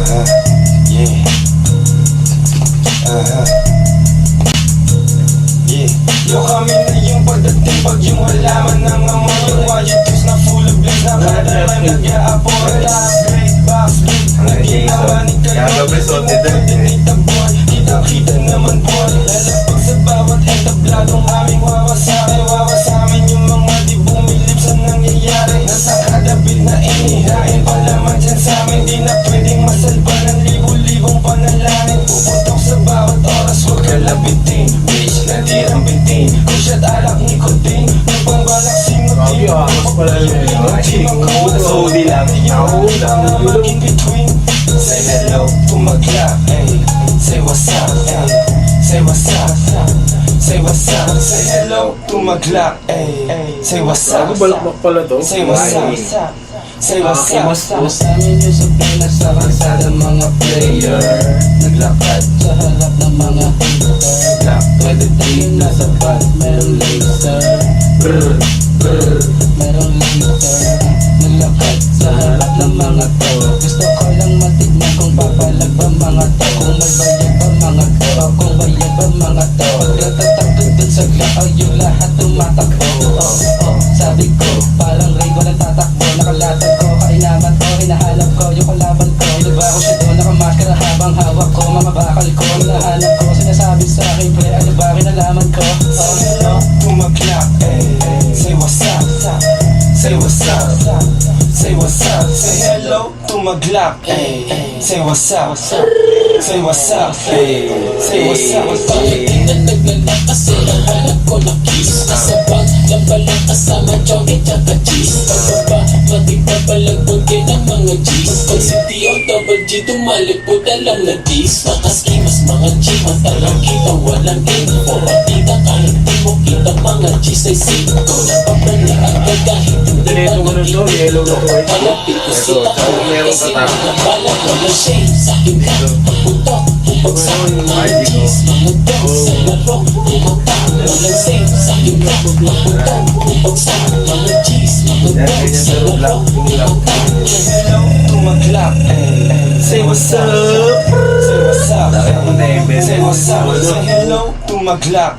Yeah. Yeah. Yo, kami na yung pagdating pag yung halaman ng amoy. Yung wajitos na full of bliss na kada rhyme nag-a-apoy. Great box beat, nag-iama ni kayo. Pwede boy, kita-kita naman boy. Lalapag sa bawat entabladong aming wawasakin. Wawasamin yung mga di bumilip sa nangyayari. Nasa kada beat na inihain palaman dyan sa amin. Di na pwedeng masalba ng libo-libong panalangin. Puputok sa bawat oras, huwag kalabitin. Bitch, nadirang bintin. Kusyat alak nikotin. Nagpangbalak simutin. Mas pala yun. Saudi lang. In between. Say hello to my clock, ayy. Say what's up, ayy. Say what's up. Say what's up. Say hello to my clock, ayy. Say what's up. Balakbak pala to. Say what's up. Say what's up. Usamin nyo sa pila sa kalsada mga player. Naglakad sa harap ng mga hater. Black 23 nasa pad, merong laser. Brr, brr, merong laser. Naglakad sa harap ng mga to. Gusto ko lang matignan kung papalag ba mga to. Kung may bayad ba mga to, kung bayad ba mga to. Pagkatatakot dun sa glakaw yung lahat tumatakbo. Sabi ko, parang Ray walang tatakbo. Nakalatag ko, kainaman ko, hinahanap ko yung kalaban ko. Diba ko siya doon, nakamaskara habang hawak ko. Mga bakal ko, hinahanap ko. Sinasabi sa akin, pre, ano ba kinalaman ko? Hello to my clock, ayy. Say what's up. Say what's up. Say what's up. Say hello to my Glock, ayy. Say what's up. Say what's up, ayy. Say what's up. Bakit na naglalak kasi nahanap ko na kiss. Kasabang lambalang kasama Johnny tsaka cheese. Pagbaba, matipapalagbon din ang mga G's. Pag si Tio Double G tumalipod alam na dis. Makaskimas mga G, matalang kita walang info. Partida kahit di mo kita mga G's ay siko. Napapala agad kahit hindi pa nakita. Malapit ko sila ko kasi nakabala wala shame sa akin lang. Pagputok, pupagsak mga G's. Mga dogs sa laro, pumatak walang safe sa akin lang. Pagputok, pupagsak mga G's. Mga dogs sa laro, pumatak. Hello to my Glock, ayy. Say what's up. Say what's up. Say what's up. Say hello to my Glock.